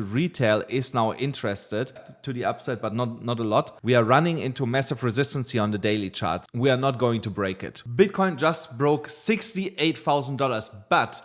Retail is now interested to the upside, but not a lot. We are running into massive resistance here on the daily chart. We are not going to break it. Bitcoin just broke $68,000, but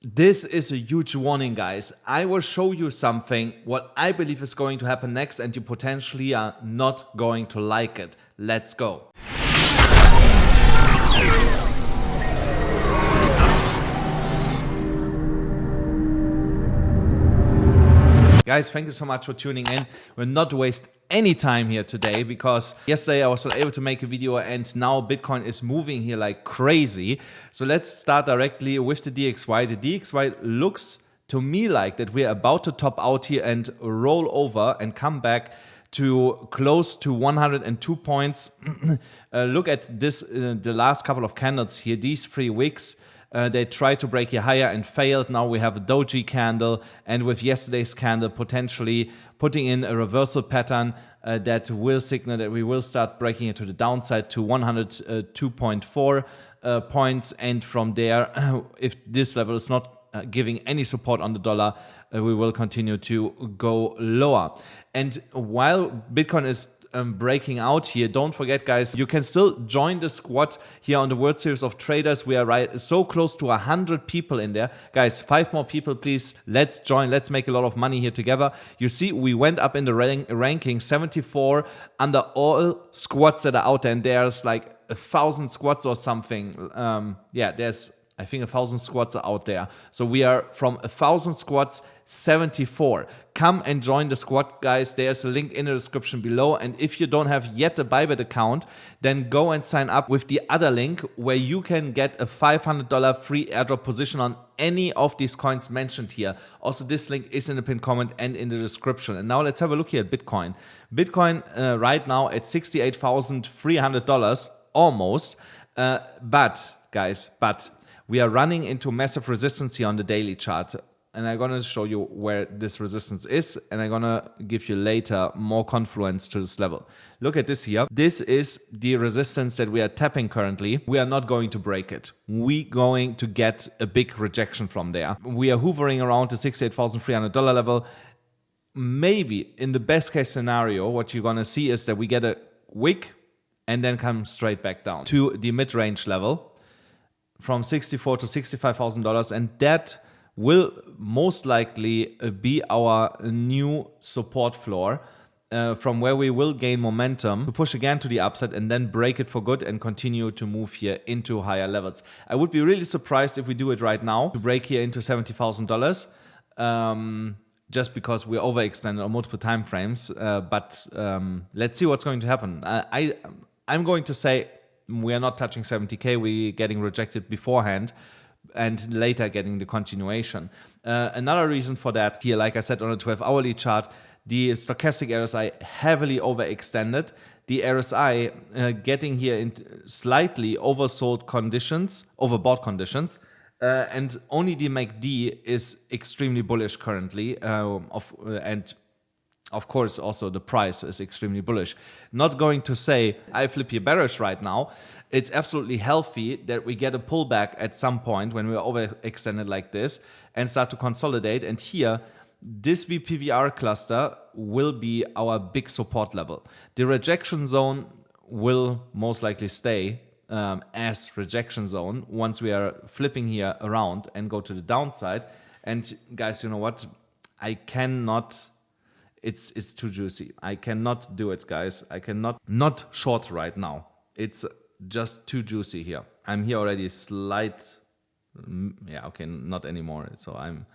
this is a huge warning, guys. I will show you something, what I believe is going to happen next, and you potentially are not going to like it. Let's go. Guys, thank you so much for tuning in. We'll not waste any time here today because yesterday I was not able to make a video and now Bitcoin is moving here like crazy. So let's start directly with the DXY. The DXY looks to me like that we're about to top out here and roll over and come back to close to 102 points. Look at this, the last couple of candles here, these 3 weeks. They tried to break here higher and failed. Now we have a doji candle, and with yesterday's candle potentially putting in a reversal pattern that will signal that we will start breaking it to the downside to 102.4 points, and from there, if this level is not giving any support on the dollar, we will continue to go lower. And while Bitcoin is breaking out here, don't forget, guys, you can still join the squad here on the World Series of Traders. We are so close to 100 people in there. Guys, 5 more people, please. Let's join. Let's make a lot of money here together. You see, we went up in the ranking 74 under all squads that are out there, and there's like 1,000 squads or something. Yeah, there's, I think, 1,000 squads are out there. So we are from 1,000 squads, 74. Come and join the squad, guys. There's a link in the description below. And if you don't have yet a Bybit account, then go and sign up with the other link where you can get a $500 free airdrop position on any of these coins mentioned here. Also, this link is in the pinned comment and in the description. And now let's have a look here at Bitcoin. Bitcoin right now at $68,300 almost. But guys, we are running into massive resistance here on the daily chart. And I'm going to show you where this resistance is. And I'm going to give you later more confluence to this level. Look at this here. This is the resistance that we are tapping currently. We are not going to break it. We're going to get a big rejection from there. We are hovering around the $68,300 level. Maybe in the best case scenario, what you're going to see is that we get a wick and then come straight back down to the mid-range level from $64,000 to $65,000. And that will most likely be our new support floor from where we will gain momentum to push again to the upside and then break it for good and continue to move here into higher levels. I would be really surprised if we do it right now to break here into $70,000 just because we're overextended on multiple time frames. But let's see what's going to happen. I'm going to say we are not touching 70K. We're getting rejected beforehand and later getting the continuation. Another reason for that here, like I said, on a 12-hourly chart, the stochastic RSI heavily overextended. The RSI getting here in slightly overbought conditions, and only the MACD is extremely bullish currently, and of course, also the price is extremely bullish. Not going to say I flip here bearish right now. It's absolutely healthy that we get a pullback at some point when we're overextended like this and start to consolidate. And here, this VPVR cluster will be our big support level. The rejection zone will most likely stay as rejection zone once we are flipping here around and go to the downside. And guys, you know what? I cannot... It's too juicy. I cannot do it, guys. I cannot not short right now. It's just too juicy here. I'm here already slight, yeah, okay, not anymore. So I'm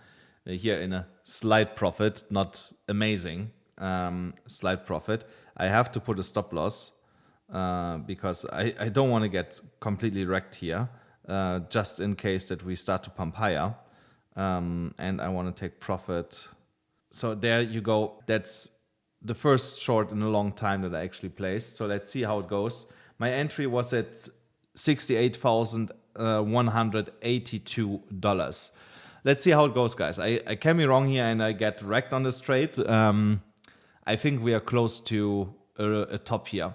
here in a slight profit, not amazing, slight profit. I have to put a stop loss because I don't want to get completely wrecked here, just in case that we start to pump higher. And I want to take profit. So there you go. That's the first short in a long time that I actually placed. So let's see how it goes. My entry was at $68,182. Let's see how it goes, guys. I can be wrong here and I get wrecked on this trade. I think we are close to a top here.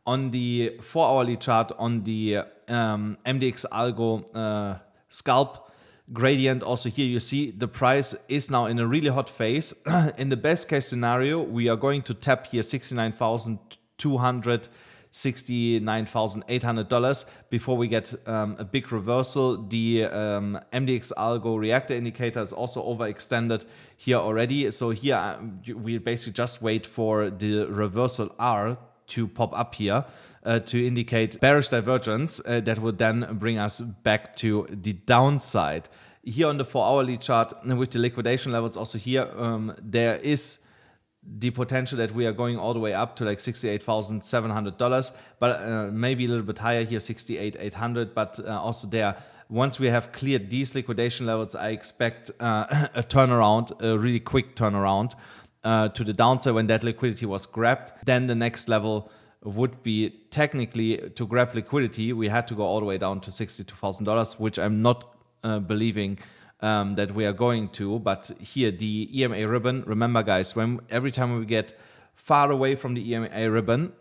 On the 4-hourly chart, on the MDX Algo scalp, gradient. Also here you see the price is now in a really hot phase. In the best case scenario, we are going to tap here $69,200, $69,800 before we get a big reversal. The MDX algo reactor indicator is also overextended here already. So here we basically just wait for the reversal R to pop up here to indicate bearish divergence that would then bring us back to the downside. Here on the 4-hourly chart with the liquidation levels also here, there is the potential that we are going all the way up to like $68,700, but maybe a little bit higher here, $68,800. But also there, once we have cleared these liquidation levels, I expect a turnaround, a really quick turnaround to the downside when that liquidity was grabbed. Then the next level would be technically to grab liquidity. We had to go all the way down to $62,000, which I'm not believing that we are going to. But here the EMA ribbon, remember guys, every time we get far away from the EMA ribbon,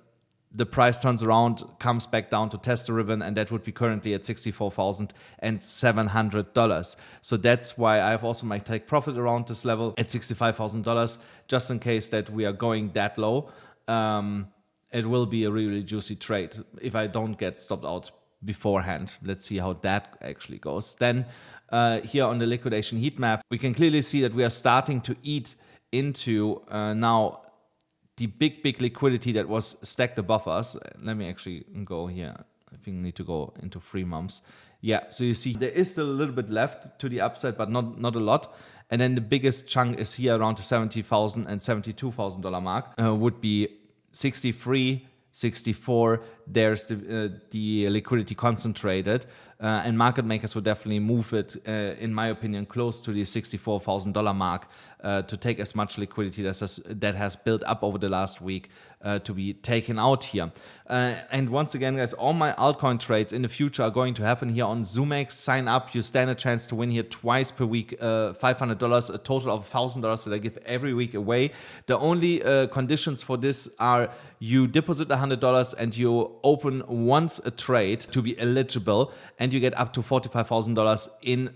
the price turns around, comes back down to test the ribbon, and that would be currently at $64,700. So that's why I have also my take profit around this level at $65,000, just in case that we are going that low. It will be a really juicy trade if I don't get stopped out beforehand. Let's see how that actually goes. Then here on the liquidation heat map, we can clearly see that we are starting to eat into now the big liquidity that was stacked above us. Let me actually go here. I think I need to go into 3 months. Yeah, so you see there is still a little bit left to the upside, but not a lot. And then the biggest chunk is here around the $70,000 and $72,000 mark. Would be 63, 64. There's the liquidity concentrated, and market makers would definitely move it, in my opinion, close to the $64,000 mark to take as much liquidity that has built up over the last week to be taken out here. And once again, guys, all my altcoin trades in the future are going to happen here on ZoomX. Sign up. You stand a chance to win here twice per week, $500, a total of $1,000 that I give every week away. The only conditions for this are you deposit $100 and you open once a trade to be eligible, and you get up to $45,000 in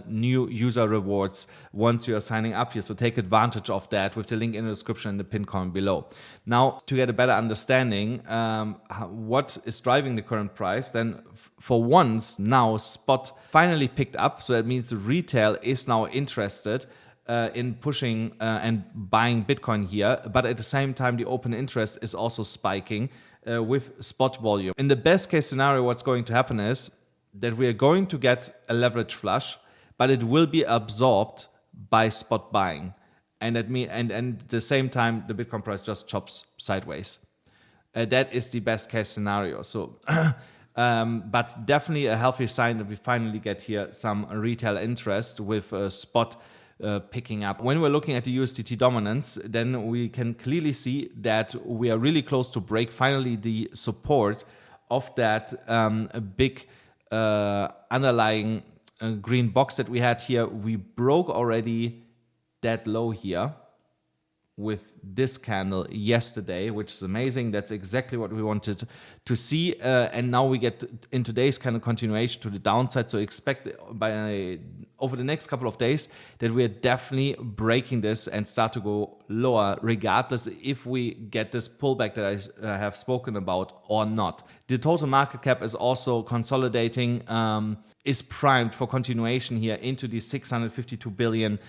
new user rewards once you are signing up here. So take advantage of that with the link in the description and the pinned comment below. Now, to get a better understanding what is driving the current price, then for once now spot finally picked up. So that means retail is now interested in pushing and buying Bitcoin here, but at the same time the open interest is also spiking with spot volume. In the best case scenario, what's going to happen is that we are going to get a leverage flush, but it will be absorbed by spot buying, and at the same time the Bitcoin price just chops sideways. That is the best case scenario. So but definitely a healthy sign that we finally get here some retail interest with spot picking up. When we're looking at the USDT dominance, then we can clearly see that we are really close to break finally the support of that big underlying green box that we had here. We broke already that low here with this candle yesterday, which is amazing. That's exactly what we wanted to see. And now we get in today's kind of continuation to the downside. So expect over the next couple of days that we are definitely breaking this and start to go lower, regardless if we get this pullback that I have spoken about or not. The total market cap is also consolidating, is primed for continuation here into the $652 billion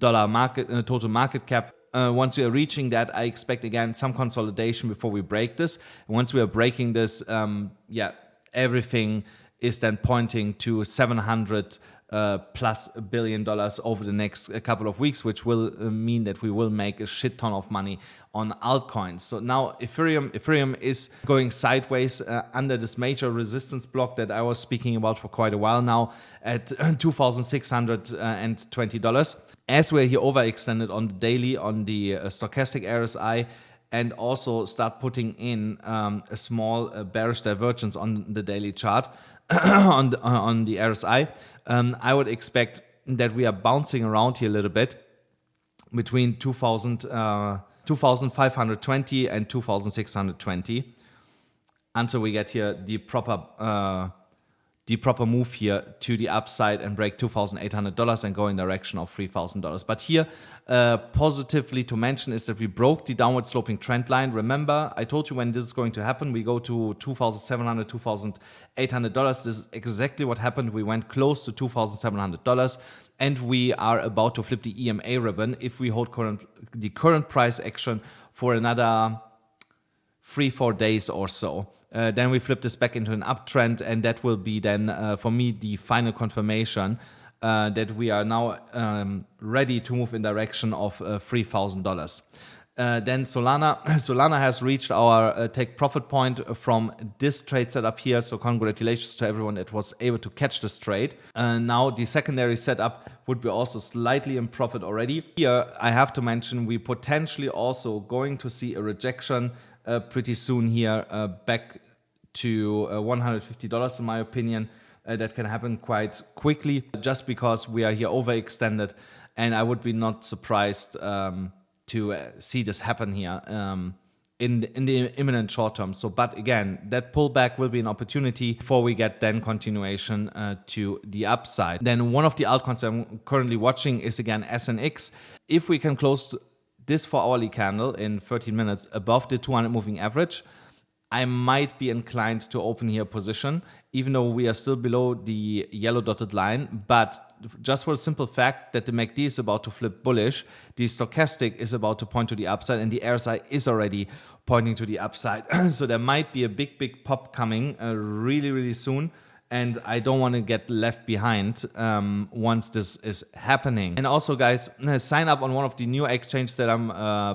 total market cap. Once we are reaching that, I expect again some consolidation before we break this. Once we are breaking this, everything is then pointing to $700 plus $1 billion over the next couple of weeks, which will mean that we will make a shit ton of money on altcoins. So now Ethereum is going sideways under this major resistance block that I was speaking about for quite a while now at $2,620. As we're here overextended on the daily, on the stochastic RSI, and also start putting in a small bearish divergence on the daily chart on the RSI, I would expect that we are bouncing around here a little bit between 2,520 and 2,620 until we get here the proper the proper move here to the upside and break $2,800 and go in direction of $3,000. But here, positively to mention is that we broke the downward sloping trend line. Remember, I told you when this is going to happen, we go to $2,700, $2,800. This is exactly what happened. We went close to $2,700 and we are about to flip the EMA ribbon if we hold the current price action for another 3-4 days or so. Then we flip this back into an uptrend, and that will be then, for me, the final confirmation that we are now ready to move in direction of $3,000. Then Solana has reached our take profit point from this trade setup here. So congratulations to everyone that was able to catch this trade. Now the secondary setup would be also slightly in profit already. Here I have to mention we potentially also going to see a rejection pretty soon here back to $150 in my opinion. That can happen quite quickly just because we are here overextended, and I would be not surprised to see this happen here in the imminent short term. So, but again, that pullback will be an opportunity before we get then continuation to the upside. Then one of the altcoins I'm currently watching is again SNX. If we can close this 4-hourly candle in 13 minutes above the 200 moving average, I might be inclined to open here a position, even though we are still below the yellow dotted line. But just for the simple fact that the MACD is about to flip bullish, the stochastic is about to point to the upside, and the RSI is already pointing to the upside. So there might be a big pop coming really soon. And I don't want to get left behind once this is happening. And also, guys, sign up on one of the new exchanges that I'm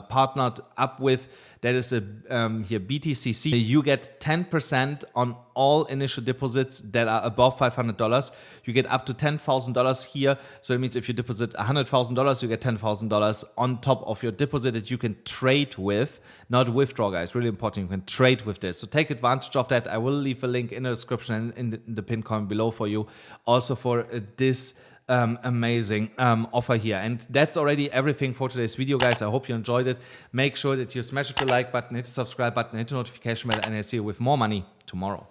partnered up with. That is here BTCC. You get 10% on all initial deposits that are above $500. You get up to $10,000 here. So it means if you deposit $100,000, you get $10,000 on top of your deposit that you can trade with, not withdraw, guys. Really important. You can trade with this. So take advantage of that. I will leave a link in the description and in the pinned comment below for you. Also for this amazing offer here. And that's already everything for today's video, guys. I hope you enjoyed it. Make sure that you smash the like button, hit the subscribe button, hit the notification bell, and I'll see you with more money tomorrow.